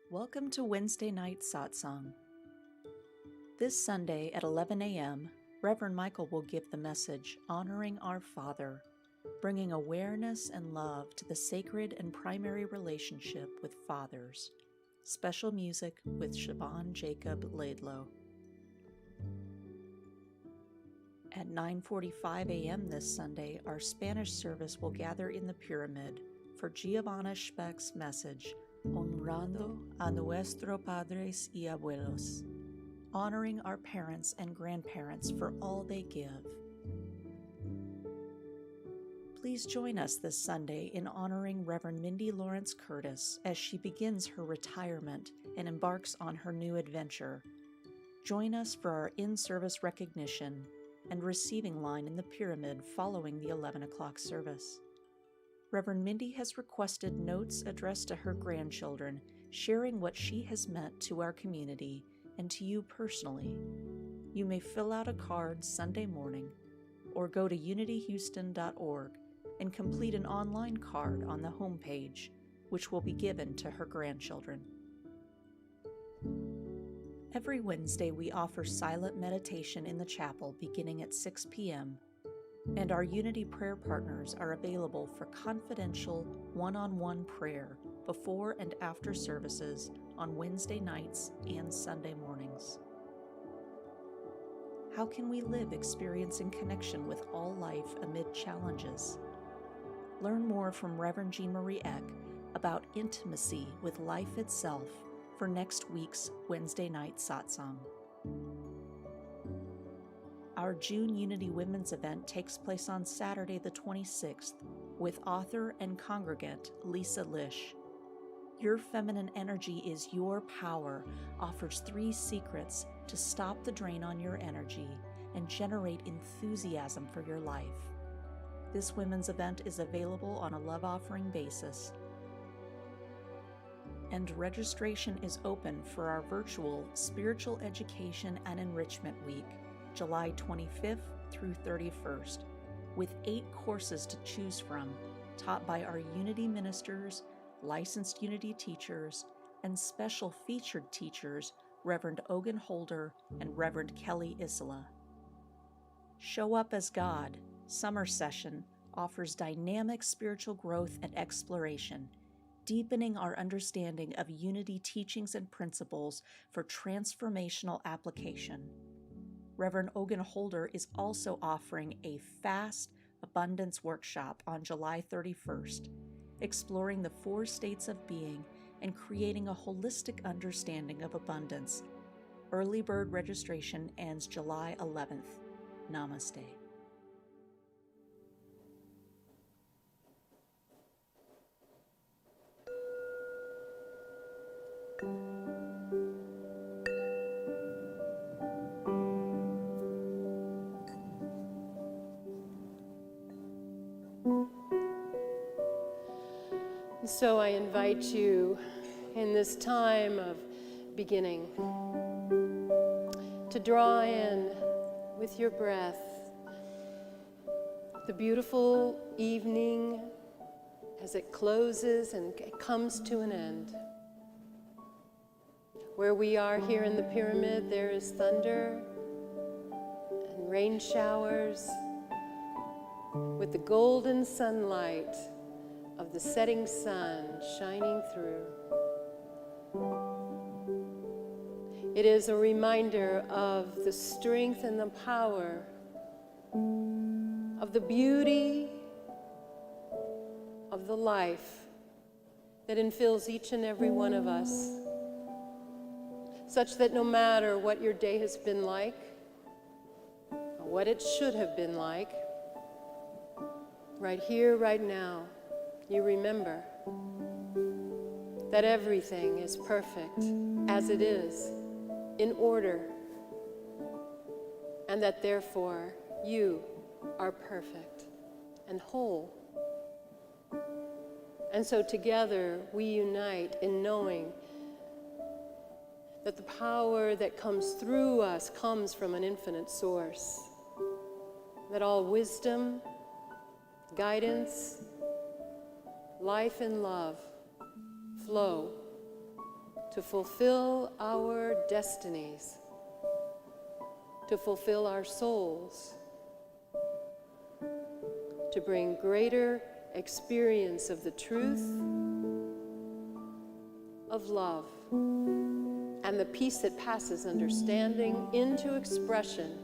Welcome to Wednesday Night Satsang. This Sunday at 11 a.m., Reverend Michael will give the message, Honoring Our Father, bringing awareness and love to the sacred and primary relationship with fathers. Special music with Siobhan Jacob Laidlow. At 9:45 a.m. this Sunday, our Spanish service will gather in the Pyramid for Giovanna Speck's message, Honrando a nuestros padres y abuelos, honoring our parents and grandparents for all they give. Please join us this Sunday in honoring Reverend Mindy Lawrence Curtis as she begins her retirement and embarks on her new adventure. Join us for our in-service recognition and receiving line in the Pyramid following the 11 o'clock service. Reverend Mindy has requested notes addressed to her grandchildren, sharing what she has meant to our community and to you personally. You may fill out a card Sunday morning or go to unityhouston.org and complete an online card on the homepage, which will be given to her grandchildren. Every Wednesday, we offer silent meditation in the chapel beginning at 6 p.m., and our Unity prayer partners are available for confidential one-on-one prayer before and after services on Wednesday nights and Sunday mornings. How can we live experiencing connection with all life amid challenges? Learn more from Reverend Jean Marie Eck about intimacy with life itself for next week's Wednesday Night Satsang. Our June Unity Women's event takes place on Saturday the 26th with author and congregant Lisa Lish. Your Feminine Energy is Your Power offers 3 secrets to stop the drain on your energy and generate enthusiasm for your life. This women's event is available on a love offering basis. And registration is open for our virtual Spiritual Education and Enrichment Week, July 25th through 31st, with 8 courses to choose from, taught by our Unity ministers, licensed Unity teachers, and special featured teachers, Reverend Ogun Holder and Reverend Kelly Isola. Show Up as God, Summer Session, offers dynamic spiritual growth and exploration, deepening our understanding of Unity teachings and principles for transformational application. Reverend Ogun Holder is also offering a Fast Abundance Workshop on July 31st, exploring the 4 states of being and creating a holistic understanding of abundance. Early bird registration ends July 11th. Namaste. So I invite you in this time of beginning to draw in with your breath the beautiful evening as it closes and it comes to an end. Where we are here in the Pyramid, there is thunder and rain showers with the golden sunlight of the setting sun shining through. It is a reminder of the strength and the power of the beauty of the life that infills each and every one of us, such that no matter what your day has been like, or what it should have been like, right here, right now, you remember that everything is perfect as it is, in order, and that therefore you are perfect and whole. And so together we unite in knowing that the power that comes through us comes from an infinite source, that all wisdom, guidance, life and love flow to fulfill our destinies, to fulfill our souls, to bring greater experience of the truth, of love, and the peace that passes understanding into expression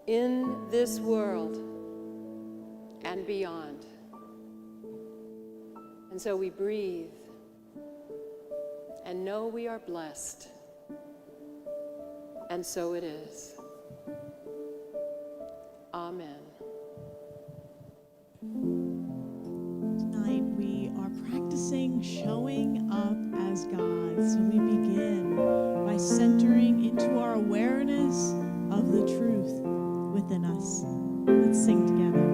in this world and beyond. And so we breathe and know we are blessed. And so it is. Amen. Tonight we are practicing showing up as God. So we begin by centering into our awareness of the truth within us. Let's sing together.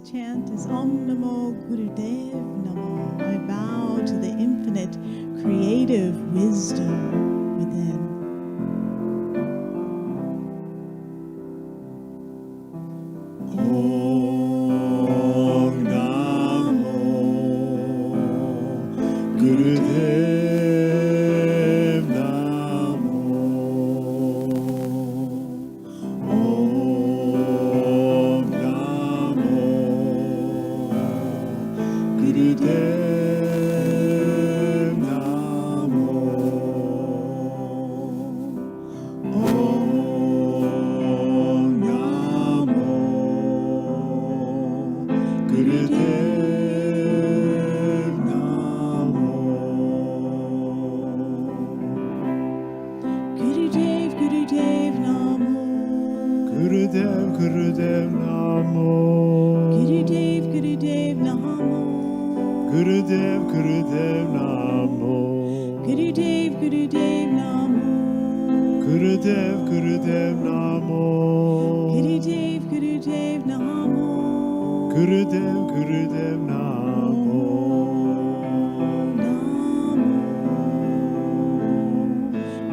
Chant is Om Namo Gurudev Namo. I bow to the infinite creative wisdom within. Om Namo Gurudev Namo. Om Namo Gurudev Namo. Om Namo Gurudev Namo. Gurudev, Gurudev Namo. Gurudev, Gurudev Namo. Gurudev, Gurudev Namo. Gurudev, Gurudev Namo. Gurudev, Gurudev Namo. Gurudev, Gurudev Namo. Gurudev Namo. Gurudev, Gurudev Namo.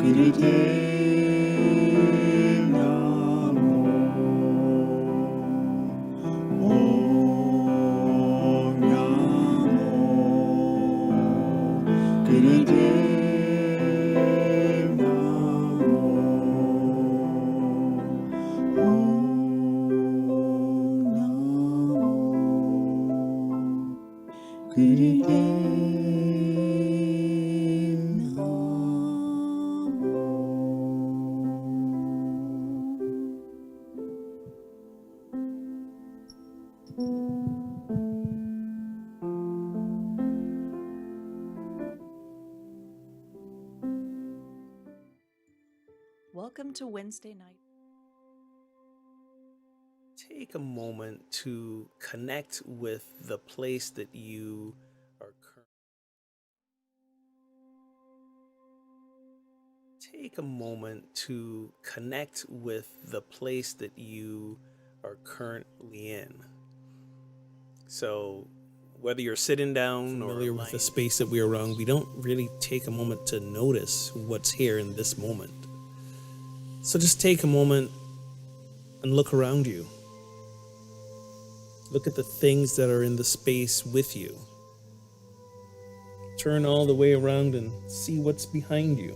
Gurudev Namo. Om Namo. Gurudev Namo. Welcome to Wednesday night. Take a moment to connect with the place that you are Take a moment to connect with the place that you are currently in. So whether you're sitting down or familiar with the space that we are around, we don't really take a moment to notice what's here in this moment. So just take a moment and look around you. Look at the things that are in the space with you. Turn all the way around and see what's behind you.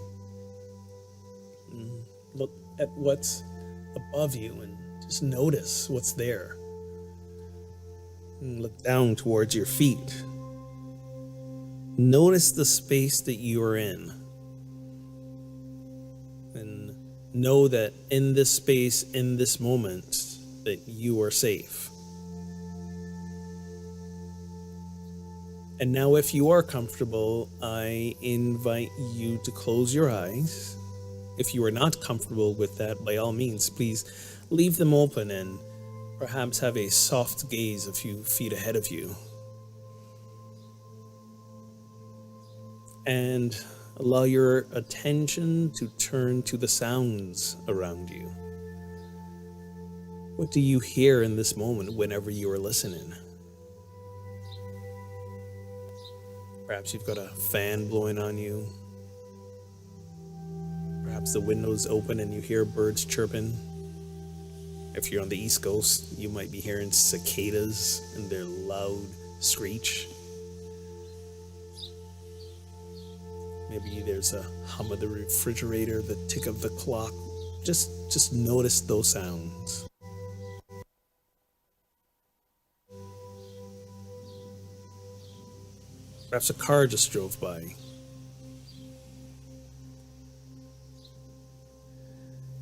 Look at what's above you and just notice what's there. And look down towards your feet. Notice the space that you are in. And know that in this space, in this moment, that you are safe. And now if you are comfortable, I invite you to close your eyes. If you are not comfortable with that, by all means, please leave them open and perhaps have a soft gaze a few feet ahead of you. And allow your attention to turn to the sounds around you. What do you hear in this moment whenever you are listening? Perhaps you've got a fan blowing on you. Perhaps the window's open and you hear birds chirping. If you're on the East Coast, you might be hearing cicadas and their loud screech. Maybe there's a hum of the refrigerator, the tick of the clock. Just notice those sounds. Perhaps a car just drove by.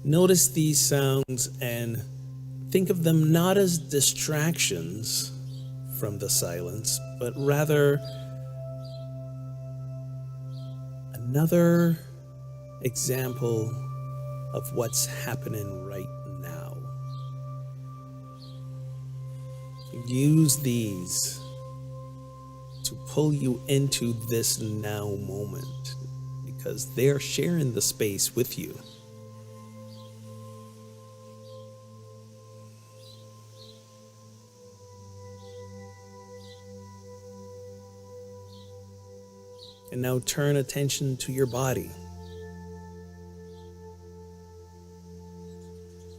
Notice these sounds and think of them not as distractions from the silence, but rather another example of what's happening right now. Use these to pull you into this now moment because they're sharing the space with you. And now turn attention to your body.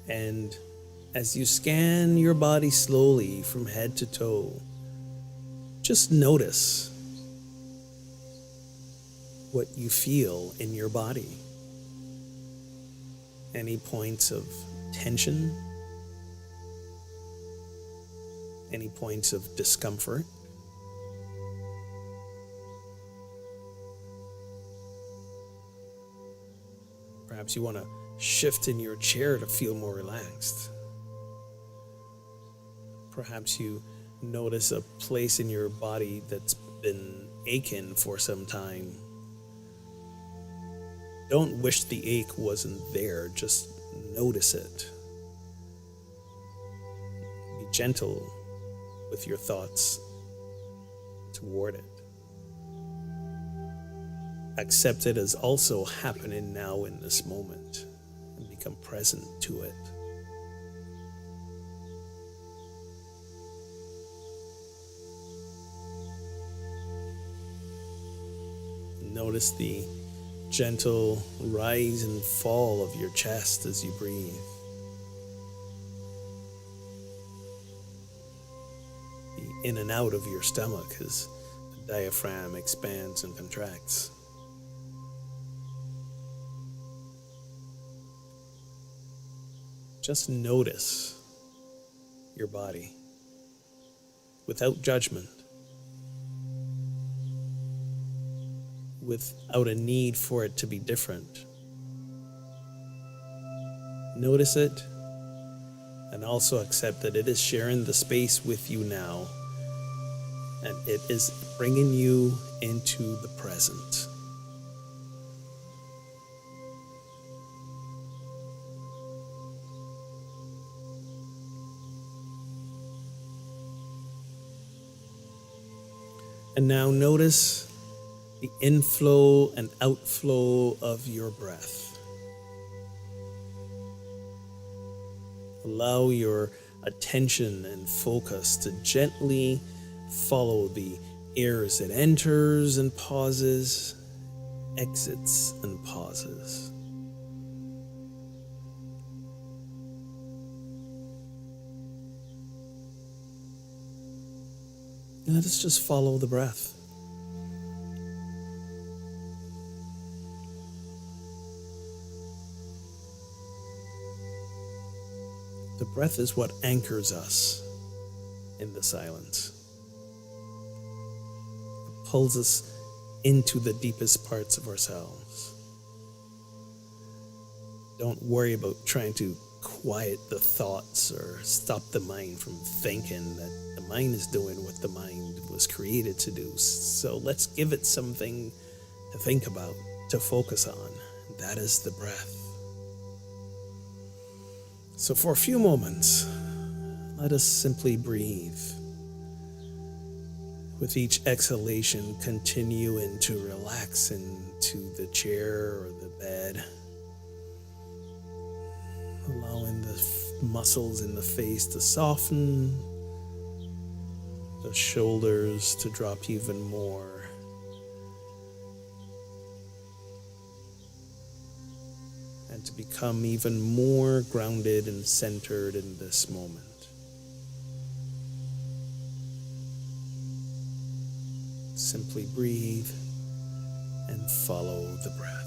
And as you scan your body slowly from head to toe, just notice what you feel in your body. Any points of tension? Any points of discomfort? Perhaps you want to shift in your chair to feel more relaxed. Perhaps you notice a place in your body that's been aching for some time. Don't wish the ache wasn't there, just notice it. Be gentle with your thoughts toward it. Accept it as also happening now in this moment. become present to it. Notice the gentle rise and fall of your chest as you breathe. The in and out of your stomach as the diaphragm expands and contracts. Just notice your body without judgment, without a need for it to be different. Notice it and also accept that it is sharing the space with you now, and it is bringing you into the present. And now notice the inflow and outflow of your breath. Allow your attention and focus to gently follow the air as it enters and pauses, exits and pauses. Let us just follow the breath. The breath is what anchors us in the silence. It pulls us into the deepest parts of ourselves. Don't worry about trying to quiet the thoughts or stop the mind from thinking. That the mind is doing what the mind was created to do. So let's give it something to think about, to focus on. That is the breath. So for a few moments, let us simply breathe. With each exhalation, continuing to relax into the chair or the bed, allowing the muscles in the face to soften, the shoulders to drop even more. And to become even more grounded and centered in this moment. Simply breathe and follow the breath.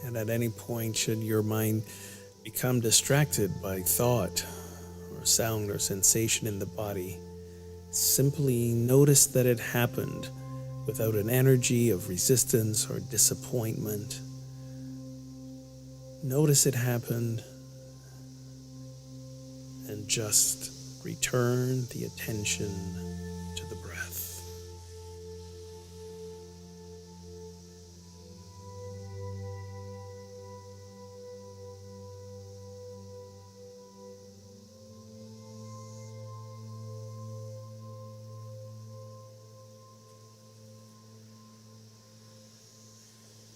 And at any point, should your mind become distracted by thought or sound or sensation in the body, simply notice that it happened without an energy of resistance or disappointment. Notice it happened and just return the attention to the breath.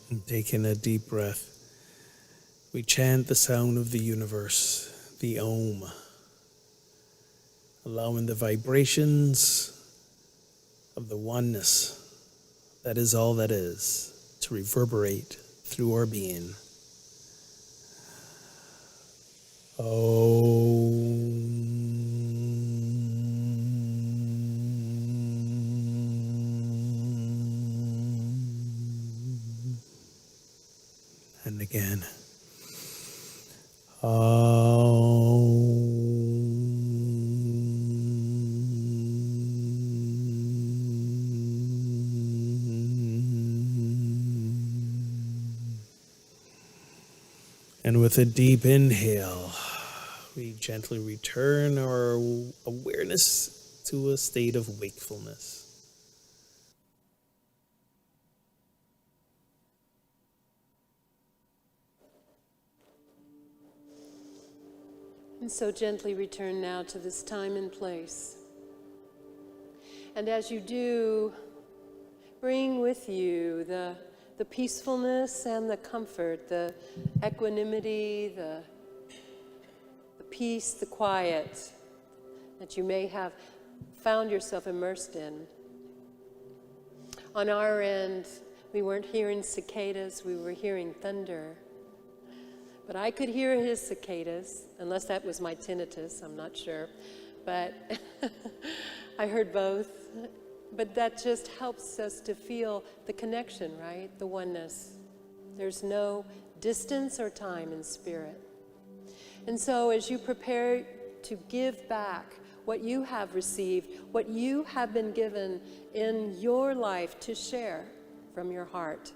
And taking a deep breath, we chant the sound of the universe, the Om, allowing the vibrations of the oneness, that is all that is, to reverberate through our being. And again. And with a deep inhale, we gently return our awareness to a state of wakefulness. And so gently return now to this time and place. And as you do, bring with you the peacefulness and the comfort, the equanimity, the peace, the quiet that you may have found yourself immersed in. On our end, we weren't hearing cicadas, we were hearing thunder. But I could hear his cicadas, unless that was my tinnitus, I'm not sure. But I heard both. But that just helps us to feel the connection, right? The oneness. There's no distance or time in spirit. And so as you prepare to give back what you have received, what you have been given in your life to share from your heart,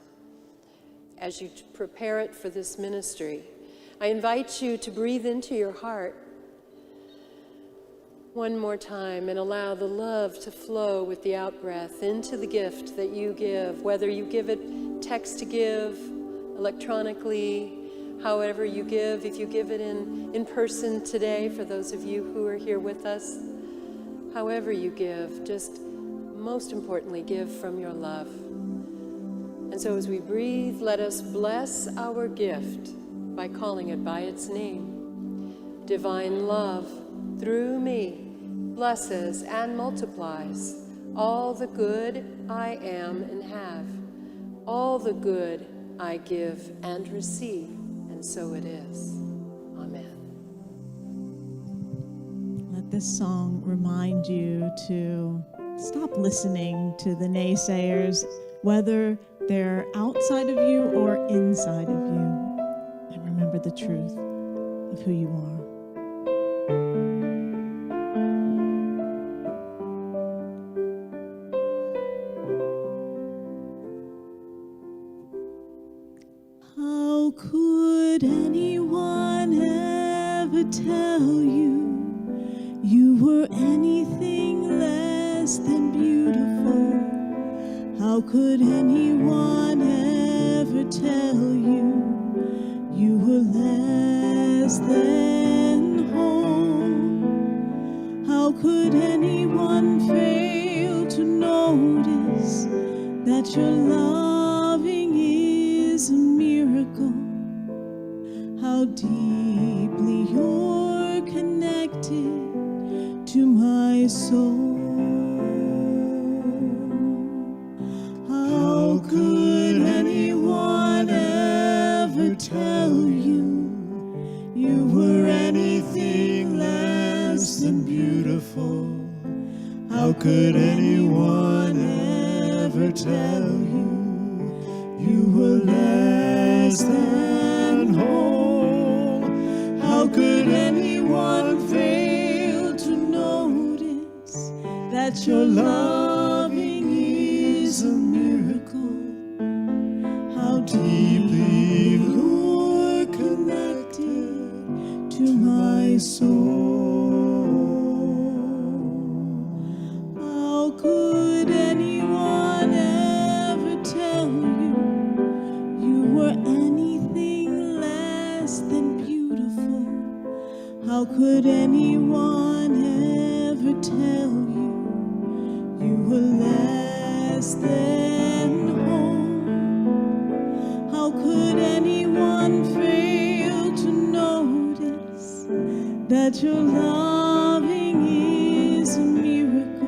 as you prepare it for this ministry, I invite you to breathe into your heart one more time and allow the love to flow with the out-breath into the gift that you give, whether you give it text to give, electronically, however you give, if you give it in person today, for those of you who are here with us, however you give, just most importantly, give from your love. And so as we breathe, let us bless our gift by calling it by its name. Divine love, through me, blesses and multiplies all the good I am and have, all the good I give and receive, and so it is. Amen. Let this song remind you to stop listening to the naysayers, whether they're outside of you or inside of you, and remember the truth of who you are. How could anyone ever tell you you were anything less than beautiful? How could anyone ever tell you you were less than whole? How could anyone fail to notice that your loving is a miracle? How deeply you're connected to my soul. How could anyone ever tell you you were anything less than beautiful? How could anyone ever tell you you were less than whole? How could anyone fail to notice that your loving is a miracle? How deeply you're connected to my soul. How could anyone ever tell you you were anything less than beautiful? How could anyone ever tell you you were less than whole? How could anyone fail to notice that your loving is a miracle?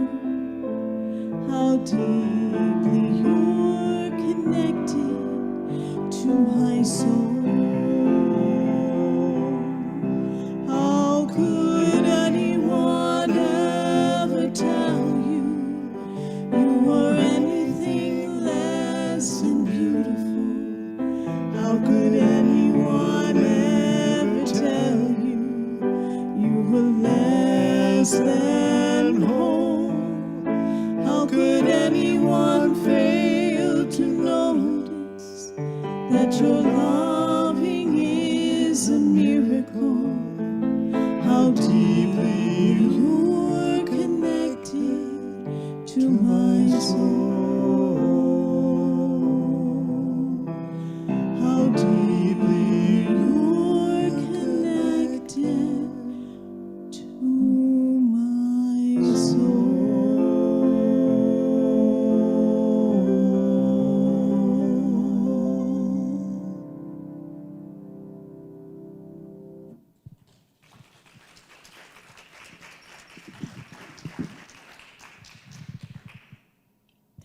How deeply you're connected to my soul. How could anyone ever tell you you were anything less than beautiful? How could anyone ever tell you you were less than whole? How could anyone fail to notice that your loving is a how deeply you're connected to my soul. How deeply you're connected to my soul.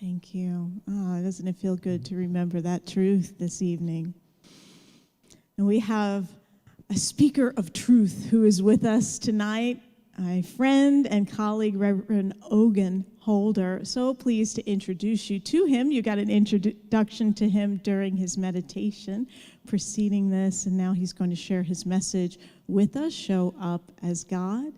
Thank you. Doesn't it feel good to remember that truth this evening? And we have a speaker of truth who is with us tonight, my friend and colleague, Reverend Ogun Holder. So pleased to introduce you to him. You got an introduction to him during his meditation preceding this, and now he's going to share his message with us, Show Up as God.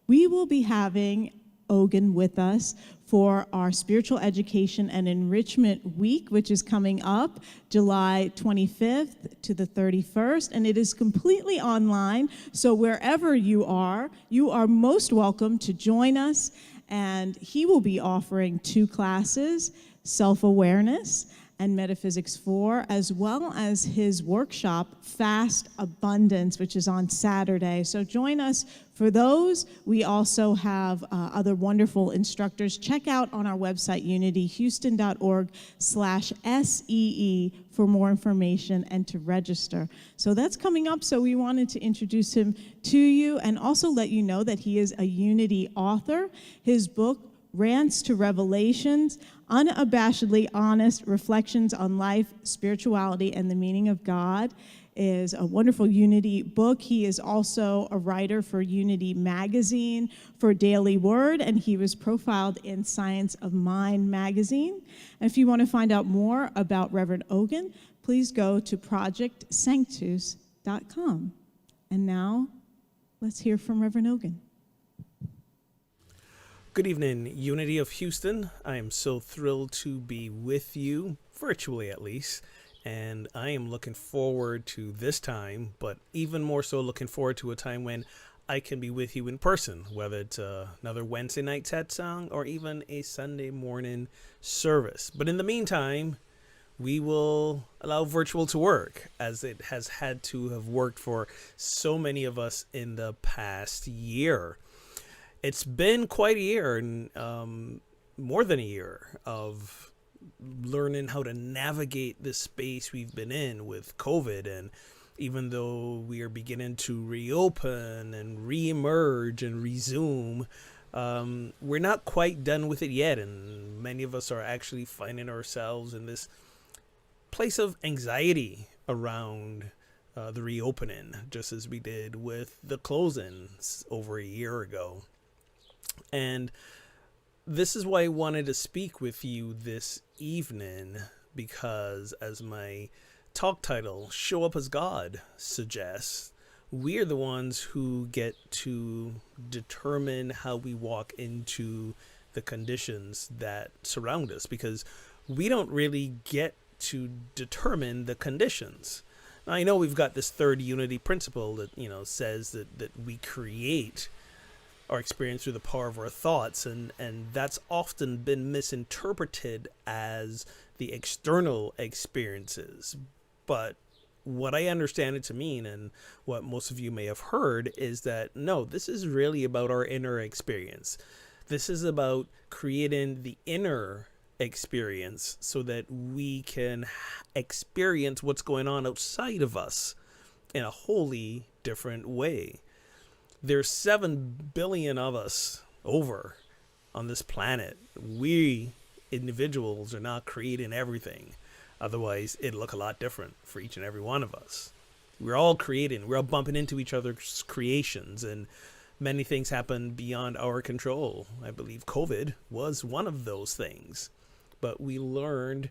We will be having Ogun with us for our Spiritual Education and Enrichment Week, which is coming up July 25th to the 31st, and it is completely online, so wherever you are most welcome to join us, and he will be offering 2 classes, Self-Awareness and Metaphysics 4, as well as his workshop, Fast Abundance, which is on Saturday. So join us for those. We also have other wonderful instructors. Check out on our website, unityhouston.org/SEE for more information and to register. So that's coming up, so we wanted to introduce him to you and also let you know that he is a Unity author. His book, Rants to Revelations, Unabashedly Honest Reflections on Life, Spirituality, and the Meaning of God, is a wonderful Unity book. He is also a writer for Unity Magazine, for Daily Word, and he was profiled in Science of Mind magazine. And if you want to find out more about Reverend Ogun, please go to projectsanctus.com. And now, let's hear from Reverend Ogun. Good evening, Unity of Houston. I am so thrilled to be with you, virtually at least, and I am looking forward to this time, but even more so looking forward to a time when I can be with you in person, whether it's another Wednesday Night Satsang or even a Sunday morning service. But in the meantime, we will allow virtual to work, as it has had to have worked for so many of us in the past year. It's been quite a year, and more than a year, of learning how to navigate this space we've been in with COVID. And even though we are beginning to reopen and reemerge and resume, we're not quite done with it yet. And many of us are actually finding ourselves in this place of anxiety around the reopening, just as we did with the closings over a year ago. And this is why I wanted to speak with you this evening, because as my talk title, Show Up as God, suggests, we are the ones who get to determine how we walk into the conditions that surround us, because we don't really get to determine the conditions. Now, I know we've got this third unity principle that, says that we create our experience through the power of our thoughts, and that's often been misinterpreted as the external experiences. But what I understand it to mean, and what most of you may have heard, is that no, this is really about our inner experience. This is about creating the inner experience so that we can experience what's going on outside of us in a wholly different way. There's 7 billion of us over on this planet. We individuals are not creating everything. Otherwise, it'd look a lot different for each and every one of us. We're all creating. We're all bumping into each other's creations, and many things happen beyond our control. I believe COVID was one of those things. But we learned,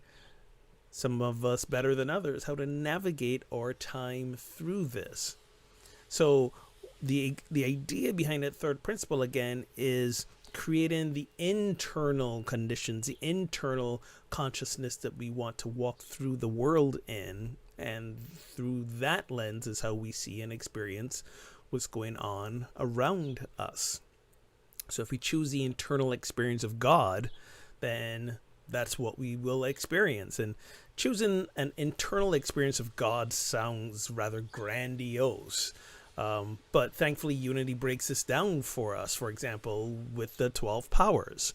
some of us better than others, how to navigate our time through this. So the idea behind that third principle, again, is creating the internal conditions, the internal consciousness that we want to walk through the world in. And through that lens is how we see and experience what's going on around us. So if we choose the internal experience of God, then that's what we will experience. And choosing an internal experience of God sounds rather grandiose. But thankfully, Unity breaks this down for us, for example, with the 12 powers.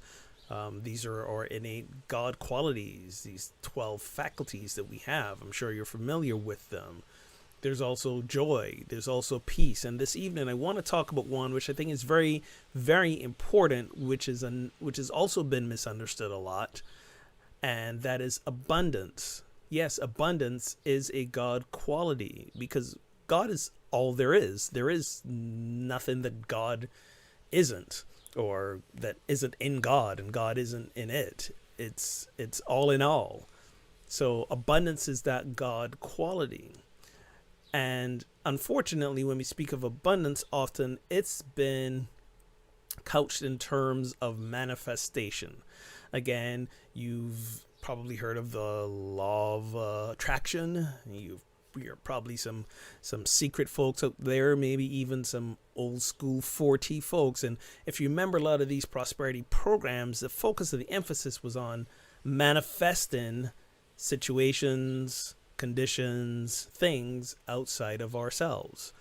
These are our innate God qualities, these 12 faculties that we have. I'm sure you're familiar with them. There's also joy. There's also peace. And this evening, I want to talk about one which I think is very, very important, which has also been misunderstood a lot, and that is abundance. Yes, abundance is a God quality because God is all there is. There is nothing that God isn't, or that isn't in God and God isn't in it. It's all in all. So abundance is that God quality. And unfortunately, when we speak of abundance, often it's been couched in terms of manifestation. Again, you've probably heard of the law of attraction. You're probably some secret folks out there, maybe even some old school 4T folks. And if you remember a lot of these prosperity programs, the focus of the emphasis was on manifesting situations, conditions, things outside of ourselves.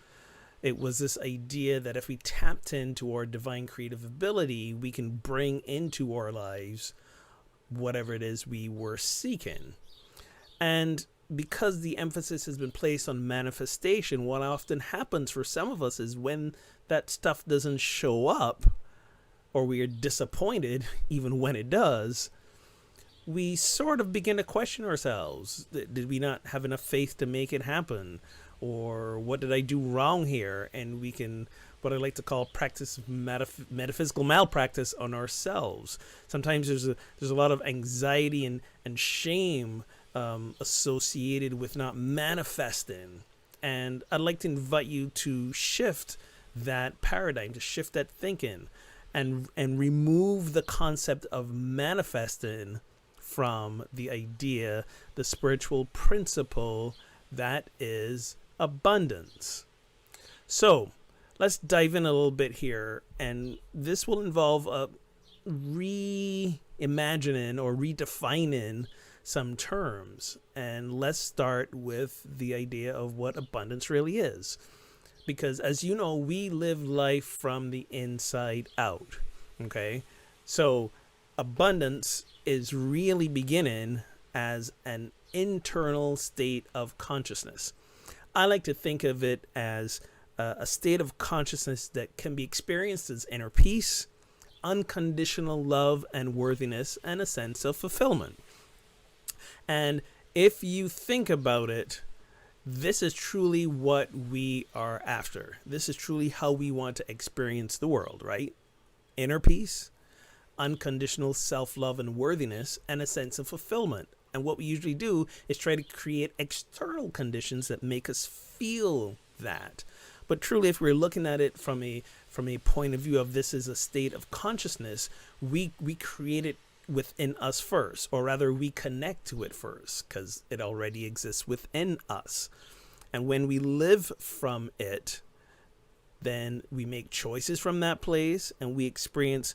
It was this idea that if we tapped into our divine creative ability, we can bring into our lives whatever it is we were seeking. And because the emphasis has been placed on manifestation, what often happens for some of us is when that stuff doesn't show up, or we are disappointed even when it does, we sort of begin to question ourselves. Did we not have enough faith to make it happen? Or what did I do wrong here? And we can, what I like to call, practice metaphysical malpractice on ourselves. Sometimes there's a lot of anxiety and shame associated with not manifesting. And I'd like to invite you to shift that paradigm, to shift that thinking, and remove the concept of manifesting from the idea, the spiritual principle that is abundance. So let's dive in a little bit here, and this will involve reimagining or redefining some terms. And let's start with the idea of what abundance really is, because as you know, we live life from the inside out. Okay, so abundance is really beginning as an internal state of consciousness. I like to think of it as a state of consciousness that can be experienced as inner peace, unconditional love and worthiness, and a sense of fulfillment. And if you think about it, this is truly what we are after. This is truly how we want to experience the world, right? Inner peace, unconditional self-love and worthiness, and a sense of fulfillment. And what we usually do is try to create external conditions that make us feel that. But truly, if we're looking at it from a point of view of this is a state of consciousness, we create it within us first, or rather we connect to it first, because it already exists within us. And when we live from it, then we make choices from that place, and we experience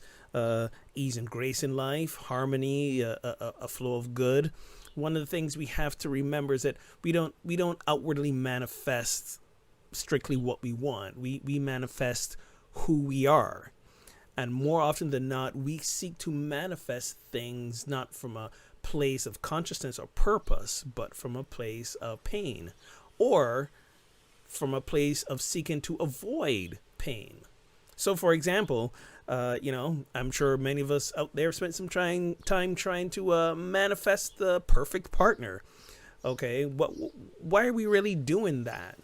ease and grace in life, harmony, a flow of good. One of the things we have to remember is that we don't outwardly manifest strictly what we want. We manifest who we are. And more often than not, we seek to manifest things not from a place of consciousness or purpose, but from a place of pain, or from a place of seeking to avoid pain. So, for example, I'm sure many of us out there spent some time trying to manifest the perfect partner. Okay, why are we really doing that?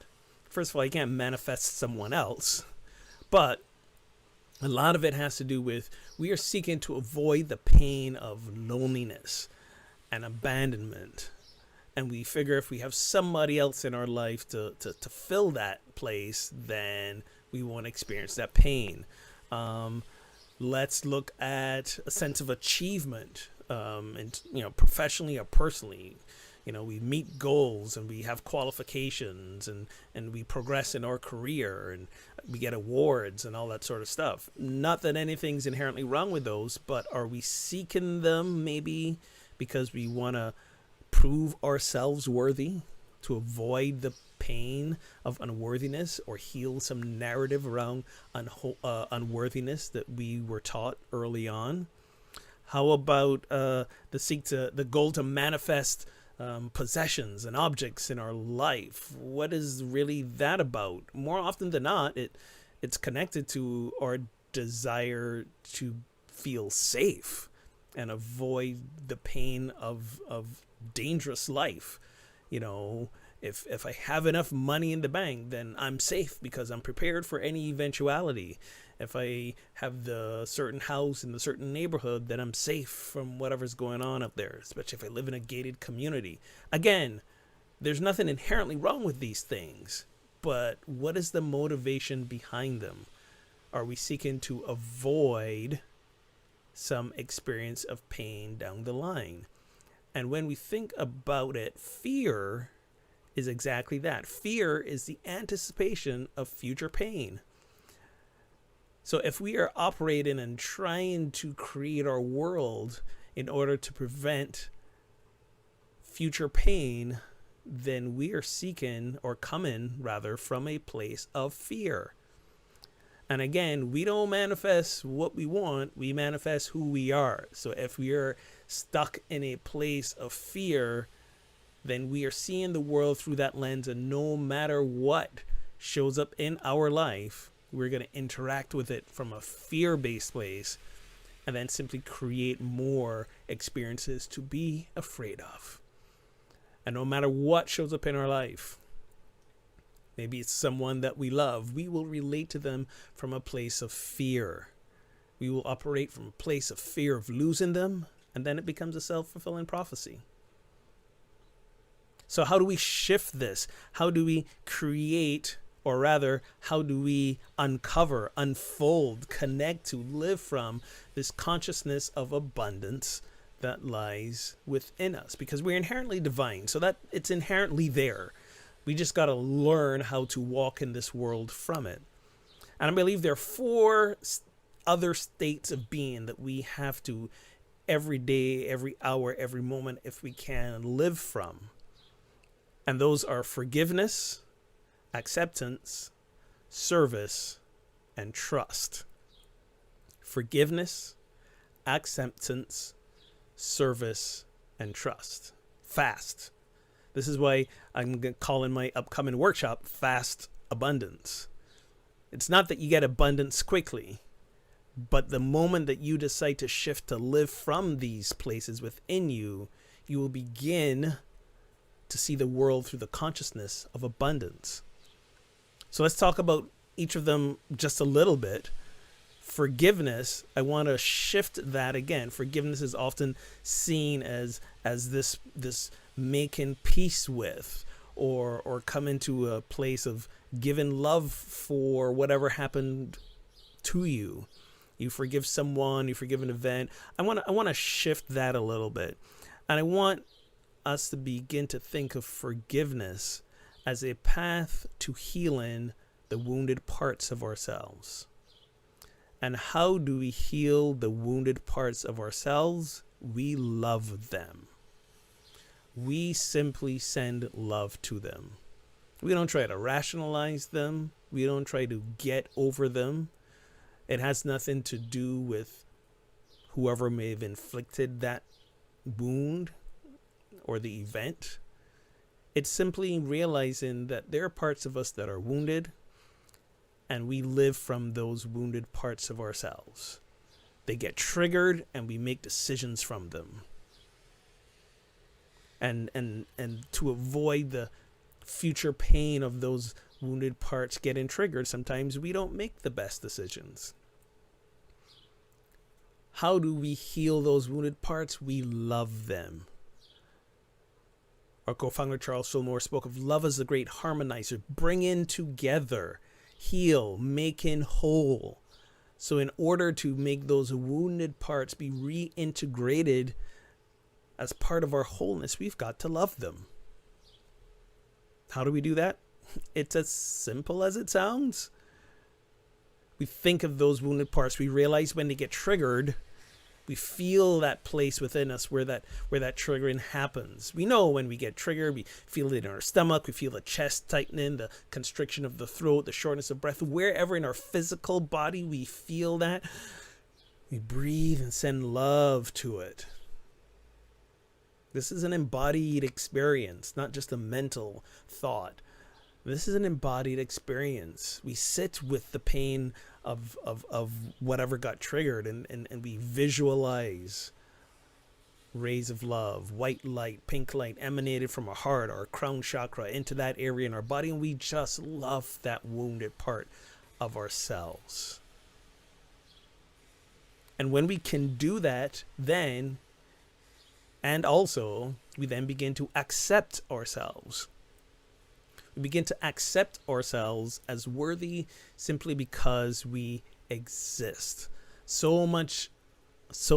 First of all, you can't manifest someone else, but a lot of it has to do with we are seeking to avoid the pain of loneliness and abandonment. And we figure if we have somebody else in our life to fill that place, then we won't experience that pain. Let's look at a sense of achievement, and professionally or personally. We meet goals and we have qualifications and we progress in our career, and we get awards and all that sort of stuff. Not that anything's inherently wrong with those, but are we seeking them maybe because we want to prove ourselves worthy, to avoid the pain of unworthiness, or heal some narrative around unworthiness that we were taught early on? How about the goal to manifest possessions and objects in our life? What is really that about? More often than not, it's connected to our desire to feel safe and avoid the pain of dangerous life. You know, if I have enough money in the bank, then I'm safe because I'm prepared for any eventuality. If I have the certain house in the certain neighborhood, then I'm safe from whatever's going on up there, especially if I live in a gated community. Again, there's nothing inherently wrong with these things, but what is the motivation behind them? Are we seeking to avoid some experience of pain down the line? And when we think about it, fear is exactly that. Fear is the anticipation of future pain. So if we are operating and trying to create our world in order to prevent future pain, then we are seeking, or coming rather, from a place of fear. And again, we don't manifest what we want, we manifest who we are. So if we are stuck in a place of fear, then we are seeing the world through that lens, and no matter what shows up in our life, we're going to interact with it from a fear-based place, and then simply create more experiences to be afraid of. And no matter what shows up in our life, maybe it's someone that we love, we will relate to them from a place of fear. We will operate from a place of fear of losing them, and then it becomes a self-fulfilling prophecy. So how do we shift this? How do we create, or rather, how do we uncover, unfold, connect to, live from this consciousness of abundance that lies within us? Because we're inherently divine, so that it's inherently there. We just got to learn how to walk in this world from it. And I believe there are 4 other states of being that we have to every day, every hour, every moment, if we can, live from. And those are forgiveness, acceptance, service, and trust. Forgiveness, acceptance, service, and trust. Fast. This is why I'm calling my upcoming workshop Fast Abundance. It's not that you get abundance quickly, but the moment that you decide to shift to live from these places within you, you will begin to see the world through the consciousness of abundance. So let's talk about each of them just a little bit. Forgiveness, I want to shift that again. Forgiveness is often seen as this making peace with, or come into a place of giving love for whatever happened to you. You forgive someone, you forgive an event. I want to shift that a little bit. And I want us to begin to think of forgiveness as a path to healing the wounded parts of ourselves. And how do we heal the wounded parts of ourselves? We love them. We simply send love to them. We don't try to rationalize them. We don't try to get over them. It has nothing to do with whoever may have inflicted that wound or the event. It's simply realizing that there are parts of us that are wounded, and we live from those wounded parts of ourselves. They get triggered, and we make decisions from them. And to avoid the future pain of those wounded parts getting triggered, sometimes we don't make the best decisions. How do we heal those wounded parts? We love them. Our co-founder Charles Fillmore spoke of love as the great harmonizer, bringing together, heal, making whole. So in order to make those wounded parts be reintegrated as part of our wholeness, we've got to love them. How do we do that? It's as simple as it sounds. We think of those wounded parts. We realize when they get triggered, we feel that place within us where that triggering happens. We know when we get triggered, we feel it in our stomach, we feel the chest tightening, the constriction of the throat, the shortness of breath. Wherever in our physical body we feel that, we breathe and send love to it. This is an embodied experience, not just a mental thought. This is an embodied experience. We sit with the pain of whatever got triggered, and we visualize rays of love, white light, pink light emanated from our heart, our crown chakra, into that area in our body, and we just love that wounded part of ourselves. And when we can do that, then, and also, we then begin to accept ourselves. We begin to accept ourselves as worthy simply because we exist. So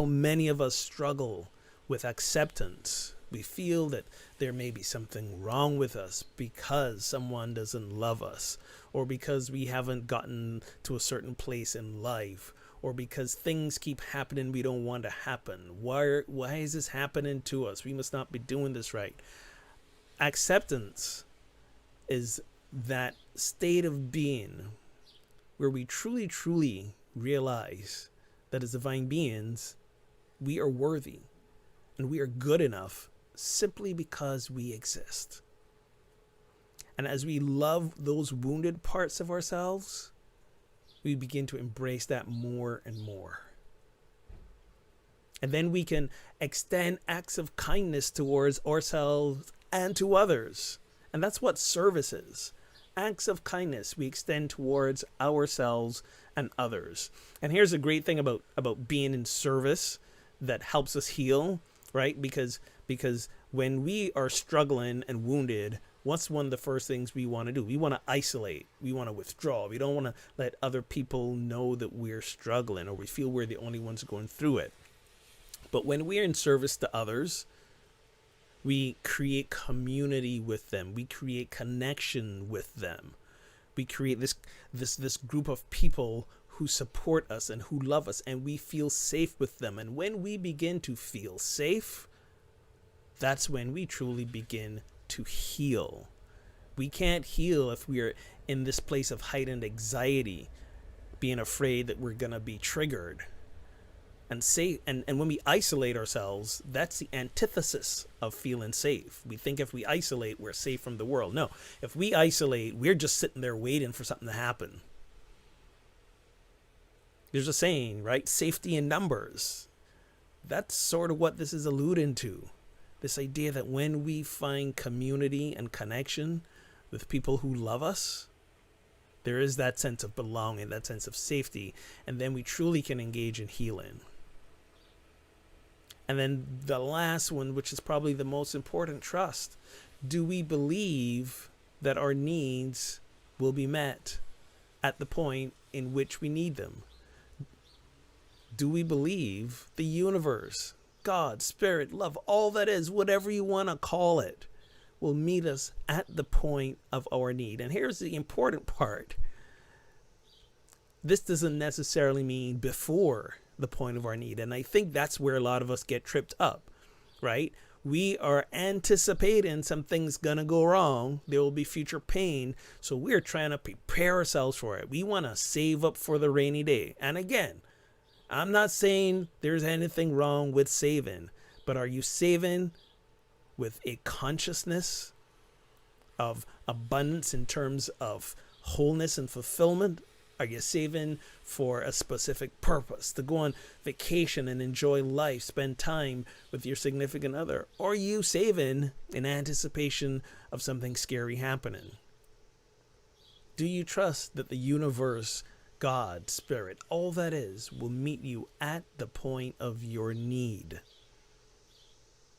many of us struggle with acceptance. We feel that there may be something wrong with us because someone doesn't love us, or because we haven't gotten to a certain place in life, or because things keep happening we don't want to happen. Why is this happening to us? We must not be doing this right. Acceptance is that state of being where we truly realize that as divine beings, we are worthy and we are good enough simply because we exist. And as we love those wounded parts of ourselves, we begin to embrace that more and more. And then we can extend acts of kindness towards ourselves and to others. And that's what service is. Acts of kindness we extend towards ourselves and others. And here's a great thing about being in service that helps us heal, right? Because when we are struggling and wounded, what's one of the first things we want to do? We want to isolate. We want to withdraw. We don't want to let other people know that we're struggling or we feel we're the only ones going through it. But when we're in service to others, we create community with them. We create connection with them. We create this group of people who support us and who love us, and we feel safe with them. And when we begin to feel safe, that's when we truly begin to heal. We can't heal if we're in this place of heightened anxiety, being afraid that we're going to be triggered. And when we isolate ourselves, that's the antithesis of feeling safe. We think if we isolate, we're safe from the world. No, if we isolate, we're just sitting there waiting for something to happen. There's a saying, right? Safety in numbers. That's sort of what this is alluding to. This idea that when we find community and connection with people who love us, there is that sense of belonging, that sense of safety, and then we truly can engage in healing. And then the last one, which is probably the most important, trust. Do we believe that our needs will be met at the point in which we need them? Do we believe the universe, God, spirit, love, all that is, whatever you want to call it, will meet us at the point of our need? And here's the important part. This doesn't necessarily mean before the point of our need. And I think that's where a lot of us get tripped up, right? We are anticipating something's going to go wrong. There will be future pain. So we're trying to prepare ourselves for it. We want to save up for the rainy day. And again, I'm not saying there's anything wrong with saving, but are you saving with a consciousness of abundance in terms of wholeness and fulfillment? Are you saving for a specific purpose, to go on vacation and enjoy life, spend time with your significant other? Or are you saving in anticipation of something scary happening? Do you trust that the universe, God, spirit, all that is, will meet you at the point of your need?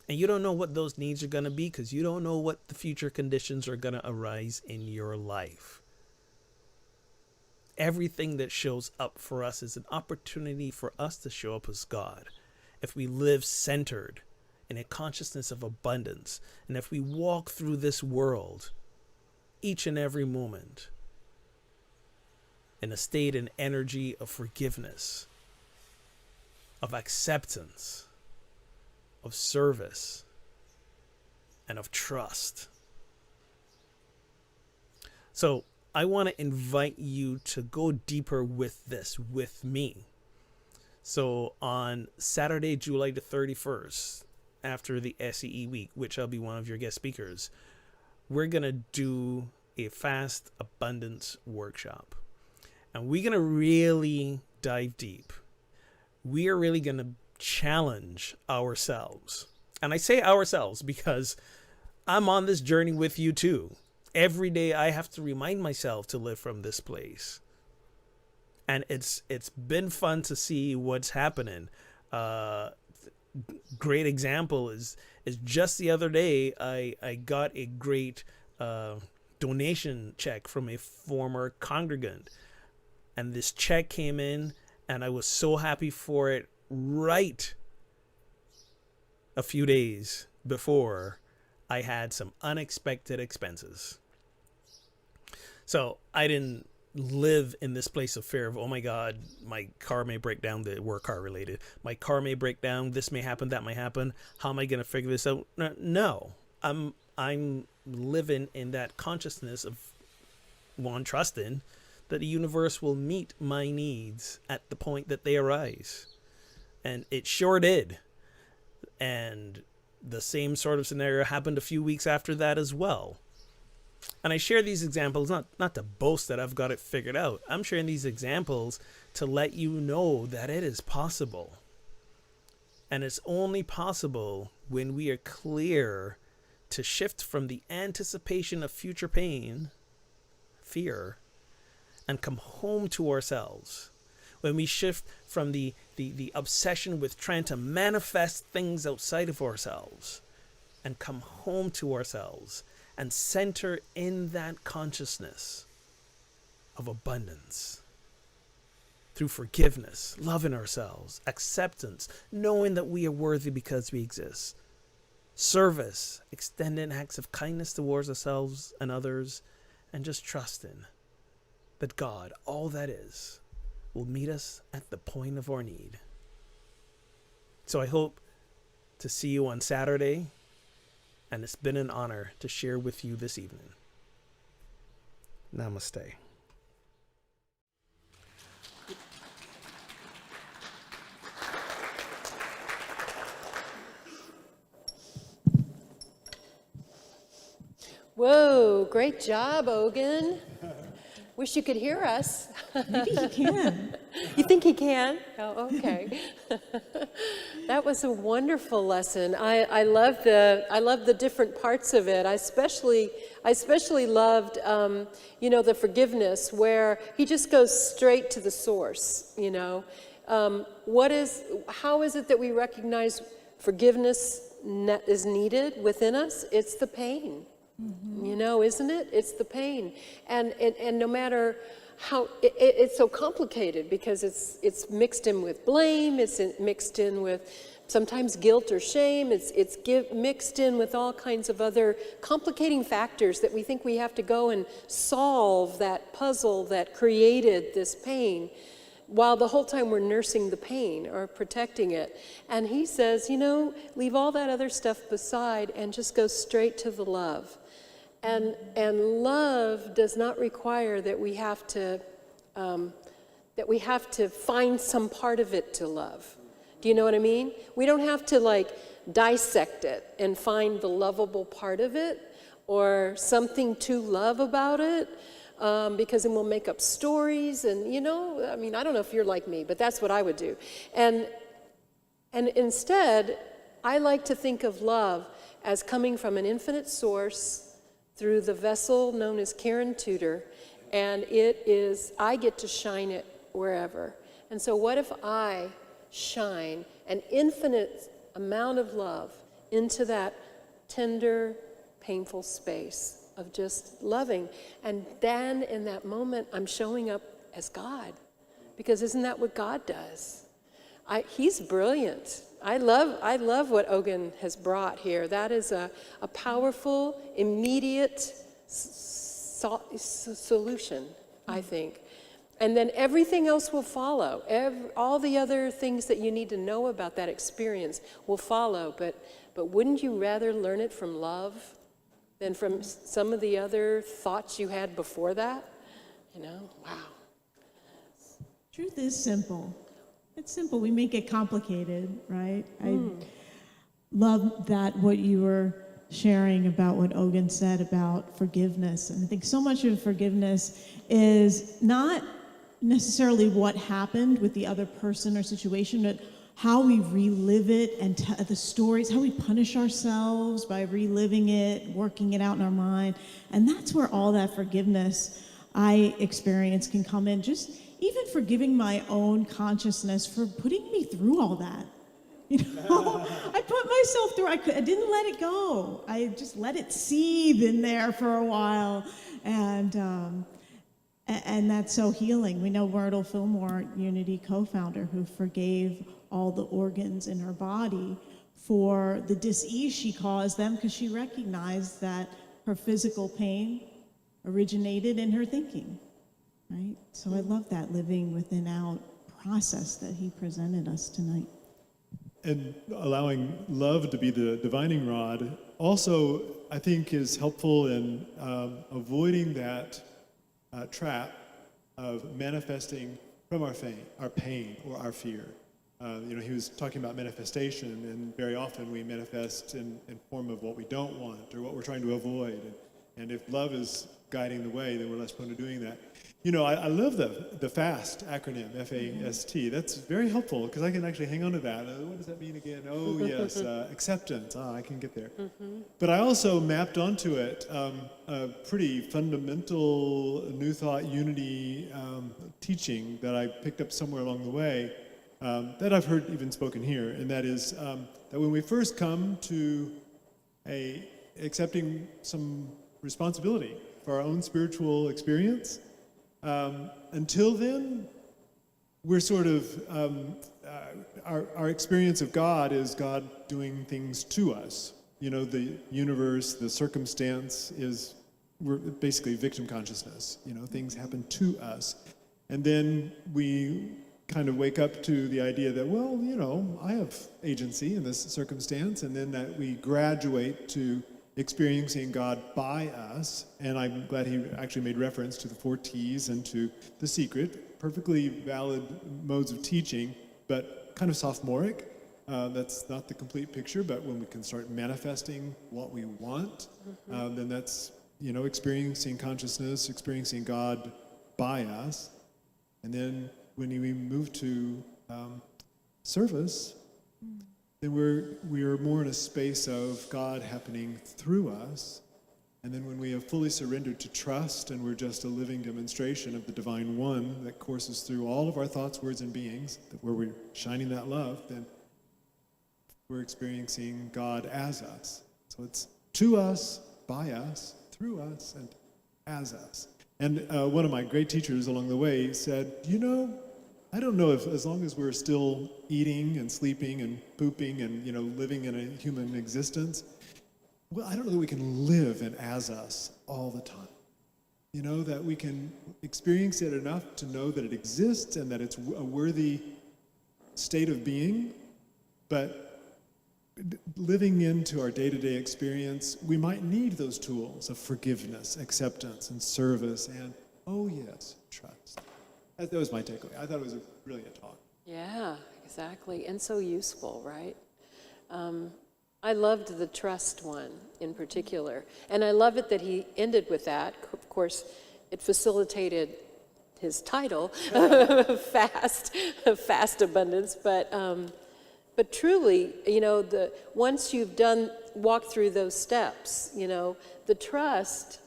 And you don't know what those needs are going to be because you don't know what the future conditions are going to arise in your life. Everything that shows up for us is an opportunity for us to show up as God. If we live centered in a consciousness of abundance, and if we walk through this world each and every moment in a state and energy of forgiveness, of acceptance, of service, and of trust. So I want to invite you to go deeper with this with me. So on Saturday, July the 31st, after the SEE week, which I'll be one of your guest speakers, we're going to do a fast abundance workshop. And we're going to really dive deep. We are really going to challenge ourselves. And I say ourselves because I'm on this journey with you too. Every day I have to remind myself to live from this place. And it's been fun to see what's happening. Great example is just the other day I got a great donation check from a former congregant. And this check came in and I was so happy for it right a few days before I had some unexpected expenses. So I didn't live in this place of fear of, oh my God, my car may break down. We're car related. My car may break down. This may happen. That may happen. How am I going to figure this out? No, I'm living in that consciousness of one, trusting that the universe will meet my needs at the point that they arise. And it sure did. And the same sort of scenario happened a few weeks after that as well. And I share these examples not to boast that I've got it figured out. I'm sharing these examples to let you know that it is possible. And it's only possible when we are clear to shift from the anticipation of future pain, fear, and come home to ourselves. When we shift from the obsession with trying to manifest things outside of ourselves and come home to ourselves and center in that consciousness of abundance through forgiveness, loving ourselves, acceptance, knowing that we are worthy because we exist, service, extending acts of kindness towards ourselves and others, and just trusting that God, all that is, will meet us at the point of our need. So I hope to see you on Saturday, and it's been an honor to share with you this evening. Namaste. Whoa, great job, Ogun. Wish you could hear us. Maybe he can. You think he can? Oh, okay. That was a wonderful lesson. I love the different parts of it. I especially loved, the forgiveness, where he just goes straight to the source. How is it that we recognize forgiveness is needed within us? It's the pain. Mm-hmm. Isn't it? It's the pain. And no matter how, it's so complicated because it's mixed in with blame, it's mixed in with sometimes guilt or shame, it's mixed in with all kinds of other complicating factors that we think we have to go and solve that puzzle that created this pain, while the whole time we're nursing the pain or protecting it. And he says, leave all that other stuff beside and just go straight to the love. And love does not require that we have to find some part of it to love. Do you know what I mean? We don't have to dissect it and find the lovable part of it or something to love about it, because then we'll make up stories and I don't know if you're like me, but that's what I would do. And instead, I like to think of love as coming from an infinite source through the vessel known as Karen Tudor, and I get to shine it wherever. And so what if I shine an infinite amount of love into that tender, painful space of just loving, and then in that moment I'm showing up as God, because isn't that what God does? He's brilliant. I love what Ogun has brought here. That is a powerful, immediate solution, I think. And then everything else will follow. All the other things that you need to know about that experience will follow. But wouldn't you rather learn it from love than from some of the other thoughts you had before that? You know, wow. Truth is simple. It's simple. We make it complicated, right? I love that what you were sharing about what Ogun said about forgiveness. And I think so much of forgiveness is not necessarily what happened with the other person or situation, but how we relive it and the stories, how we punish ourselves by reliving it, working it out in our mind. And that's where all that forgiveness I experience can come in. Just even forgiving my own consciousness for putting me through all that. You know, I put myself through, I didn't let it go. I just let it seethe in there for a while. And that's so healing. We know Myrtle Fillmore, Unity co-founder, who forgave all the organs in her body for the dis-ease she caused them because she recognized that her physical pain originated in her thinking, right? So I love that living within out process that he presented us tonight. And allowing love to be the divining rod also, I think, is helpful in avoiding that trap of manifesting from our pain or our fear. He was talking about manifestation, and very often we manifest in form of what we don't want or what we're trying to avoid. And if love is guiding the way, then we're less prone to doing that. You know, I love the FAST acronym, F-A-S-T. That's very helpful because I can actually hang on to that. What does that mean again? Oh, yes, acceptance. I can get there. But I also mapped onto it a pretty fundamental New Thought Unity teaching that I picked up somewhere along the way that I've heard even spoken here, and that is that when we first come to accepting some responsibility for our own spiritual experience, until then, we're sort of, our experience of God is God doing things to us. You know, the universe, the circumstance we're basically victim consciousness. You know, things happen to us. And then we kind of wake up to the idea that, well, you know, I have agency in this circumstance, and then that we graduate to experiencing God by us, and I'm glad he actually made reference to the 4 T's and to the secret, perfectly valid modes of teaching, but kind of sophomoric. That's not the complete picture, but when we can start manifesting what we want, then that's, you know, experiencing consciousness, experiencing God by us. And then when we move to service, then we are more in a space of God happening through us. And then when we have fully surrendered to trust and we're just a living demonstration of the Divine One that courses through all of our thoughts, words, and beings, where we're shining that love, then we're experiencing God as us. So it's to us, by us, through us, and as us. And one of my great teachers along the way said, you know, I don't know if as long as we're still eating and sleeping and pooping and, you know, living in a human existence, well, I don't know that we can live in as us all the time. You know, that we can experience it enough to know that it exists and that it's a worthy state of being, but living into our day-to-day experience, we might need those tools of forgiveness, acceptance, and service, and, oh yes, trust. That was my takeaway. I thought it was a brilliant talk. Yeah, exactly. And so useful, right? I loved the trust one in particular. And I love it that he ended with that. Of course, it facilitated his title, Fast Abundance. But truly, you know, once you've walked through those steps, you know, the trust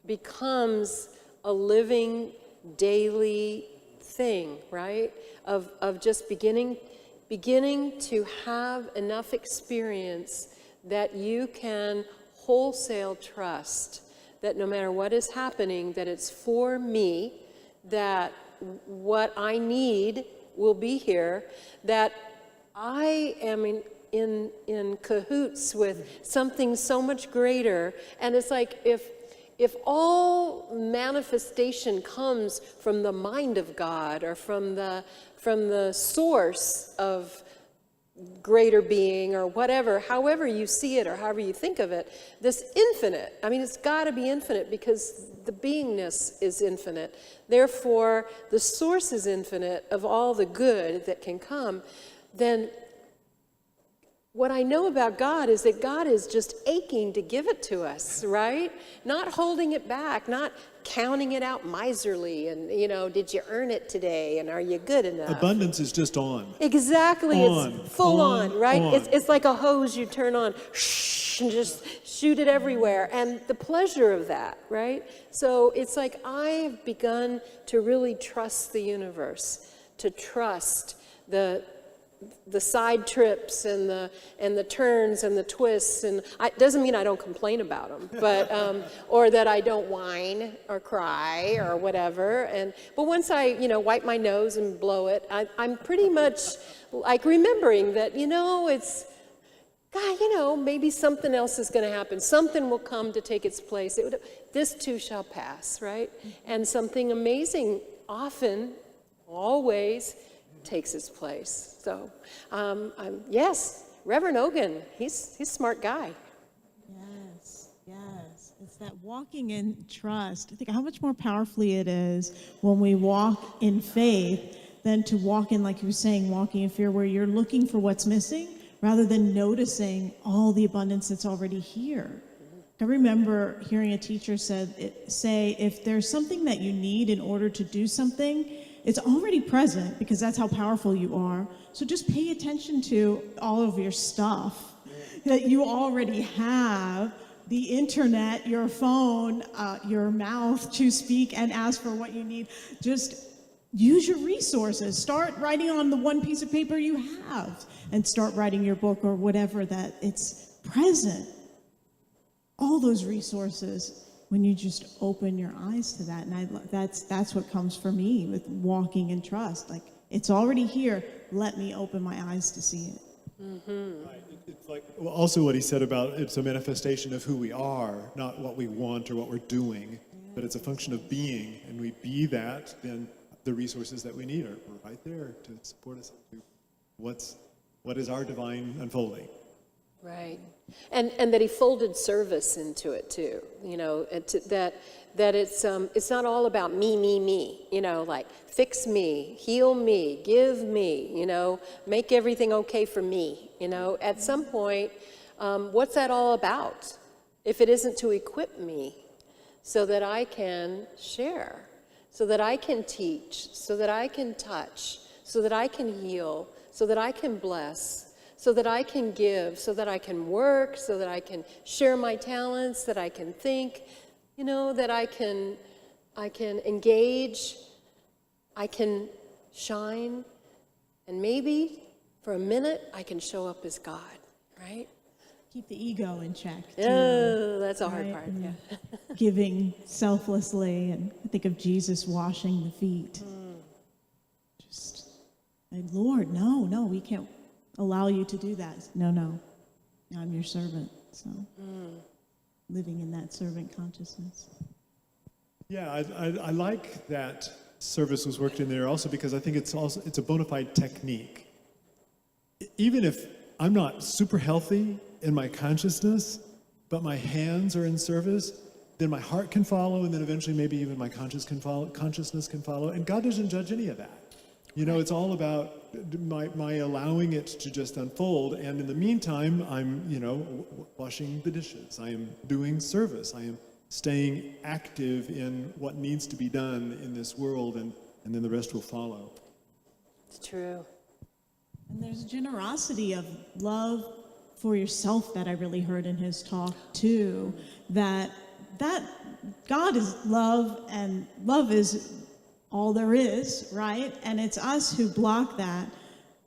becomes a living, daily thing, right? Of just beginning to have enough experience that you can wholesale trust that no matter what is hahappening, that it's for me, that what I need will be here, that I am in cahoots with something so much greater. And it's like if if all manifestation comes from the mind of God or from the source of greater being or whatever, however you see it or however you think of it, this infinite, I mean, it's got to be infinite because the beingness is infinite. Therefore, the source is infinite of all the good that can come. Then what I know about God is that God is just aching to give it to us, right? Not holding it back, not counting it out miserly and, did you earn it today and are you good enough? Abundance is just on. Exactly. It's full on, right? On. It's like a hose you turn on and just shoot it everywhere. And the pleasure of that, right? So it's like I've begun to really trust the universe, to trust the side trips and the turns and the twists, and it doesn't mean I don't complain about them, but or that I don't whine or cry or whatever. But once I wipe my nose and blow it, I'm pretty much like remembering that it's God. Maybe something else is going to happen. Something will come to take its place. This too shall pass, right? And something amazing often, always takes its place. So, yes, Reverend Ogun, he's a smart guy. Yes. It's that walking in trust. I think how much more powerfully it is when we walk in faith than to walk in, like you were saying, walking in fear, where you're looking for what's missing rather than noticing all the abundance that's already here. I remember hearing a teacher say, if there's something that you need in order to do something, it's already present because that's how powerful you are. So just pay attention to all of your stuff that you already have, the internet, your phone, your mouth to speak and ask for what you need. Just use your resources. Start writing on the one piece of paper you have and start writing your book or whatever, that it's present. All those resources, when you just open your eyes to that. And that's what comes for me with walking in trust. Like, it's already here. Let me open my eyes to see it. Mm-hmm. Right. It's like also what he said about it's a manifestation of who we are, not what we want or what we're doing, but it's a function of being. And we be that, then the resources that we need are right there to support us into what is our divine unfolding. Right. And that he folded service into it too, that it's not all about me, like fix me, heal me, give me, make everything okay for me, at some point, what's that all about? If it isn't to equip me so that I can share, so that I can teach, so that I can touch, so that I can heal, so that I can bless, so that I can give, so that I can work, so that I can share my talents, that I can think, that I can engage, I can shine, and maybe for a minute I can show up as God, right? Keep the ego in check, too. Oh, that's a hard part, And yeah. Giving selflessly, and I think of Jesus washing the feet. Just, like, Lord, no, we can't allow you to do that. No, I'm your servant. So living in that servant consciousness. Yeah, I like that service was worked in there also because I think it's a bona fide technique. Even if I'm not super healthy in my consciousness, but my hands are in service, then my heart can follow, and then eventually maybe even my consciousness can follow, and God doesn't judge any of that. It's all about my allowing it to just unfold, and in the meantime, I'm, washing the dishes. I am doing service. I am staying active in what needs to be done in this world, and then the rest will follow. It's true. And there's generosity of love for yourself that I really heard in his talk, too, that God is love, and love is all there is, right? And it's us who block that.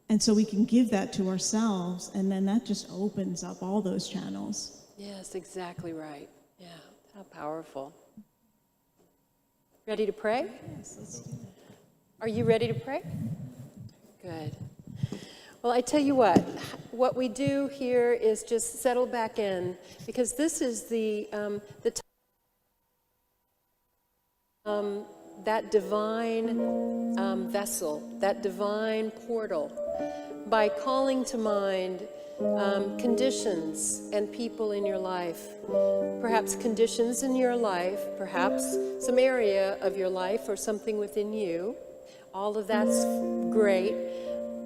And so we can give that to ourselves, and then that just opens up all those channels. Yes, exactly right. Yeah, how powerful. Ready to pray? Yes, let's do it. Are you ready to pray? Good. Well, I tell you what we do here is just settle back in, because this is the time that divine vessel, that divine portal, by calling to mind conditions and people in your life. Perhaps conditions in your life, perhaps some area of your life or something within you. All of that's great,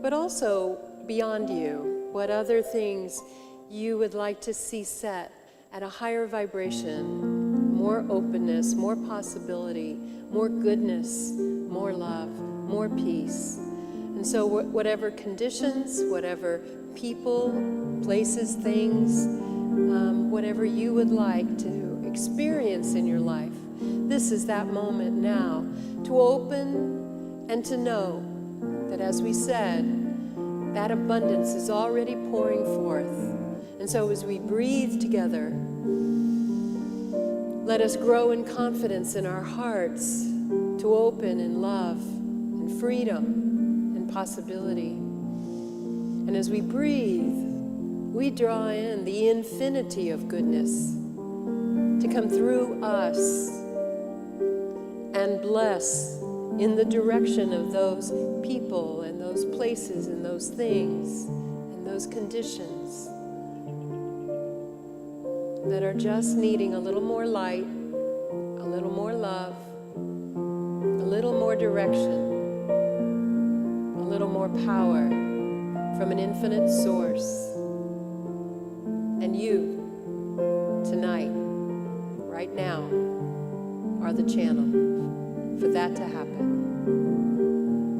but also beyond you. What other things you would like to see set at a higher vibration, more openness, more possibility, more goodness, more love, more peace. And so whatever conditions, whatever people, places, things, whatever you would like to experience in your life, this is that moment now to open and to know that, as we said, that abundance is already pouring forth. And so as we breathe together, let us grow in confidence in our hearts to open in love and freedom and possibility. And as we breathe, we draw in the infinity of goodness to come through us and bless in the direction of those people and those places and those things and those conditions that are just needing a little more light, a little more love, a little more direction, a little more power from an infinite source. And you, tonight, right now, are the channel for that to happen.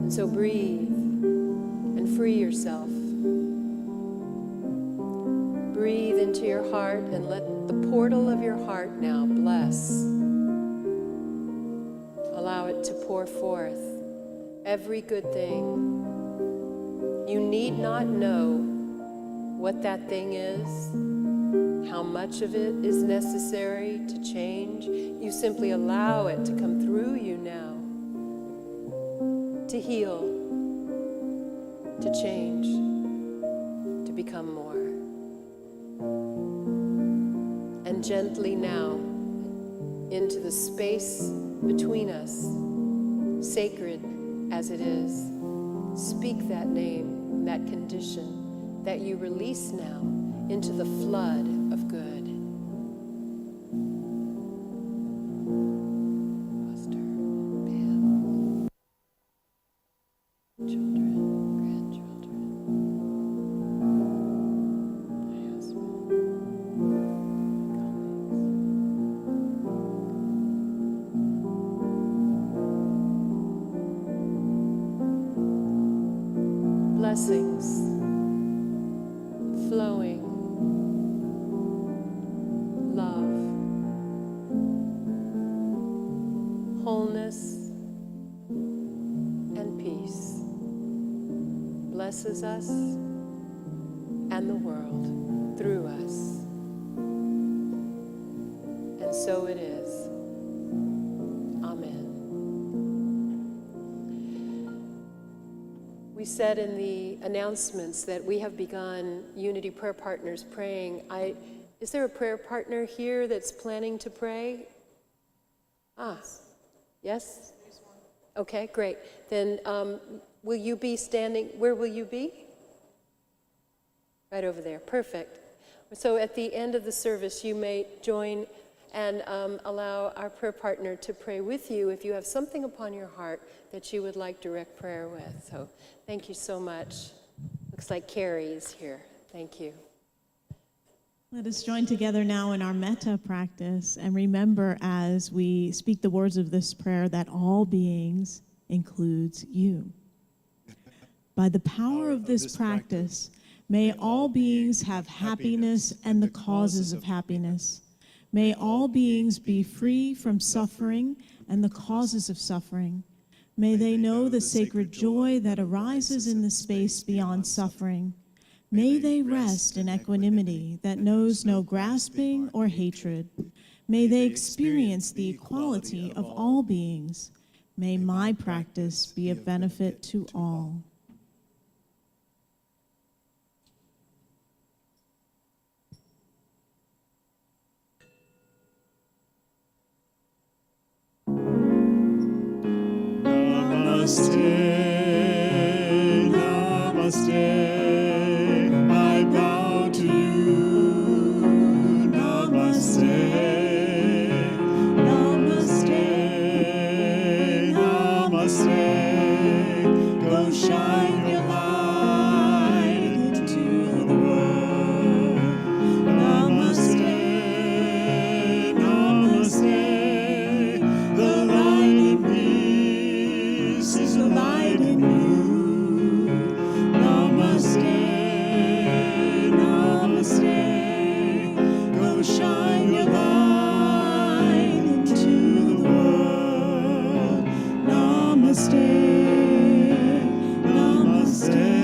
And so breathe and free yourself. Breathe into your heart and let the portal of your heart now bless. Allow it to pour forth every good thing. You need not know what that thing is, how much of it is necessary to change. You simply allow it to come through you now, to heal, to change, to become more. And gently now, into the space between us, sacred as it is, speak that name, that condition that you release now into the flood of good. Foster, Pam, children, grandchildren, my husband, blessings flowing, love, wholeness, and peace blesses us and the world through us. And so it is. Amen. We said in the announcements that we have begun Unity Prayer Partners praying. Is there a prayer partner here that's planning to pray? Yes? Okay, great. Then will you be standing, where will you be? Right over there, perfect. So at the end of the service, you may join and allow our prayer partner to pray with you if you have something upon your heart that you would like direct prayer with. So thank you so much. Looks like Carrie is here. Thank you. Let us join together now in our metta practice and remember as we speak the words of this prayer that all beings includes you. By the power of this practice, may all beings have happiness and the causes of happiness. May all beings be free from suffering and the causes of suffering. May they know the sacred joy that arises in the space beyond suffering. May they rest in equanimity that knows no grasping or hatred. May they experience the equality of all beings. May my practice be of benefit to all. I bow to you. Namaste. Namaste. Namaste. Go shine your light into the world. Namaste. Namaste. The light in peace is the light in you. Namaste, namaste. Go shine your light into the world. Namaste, namaste.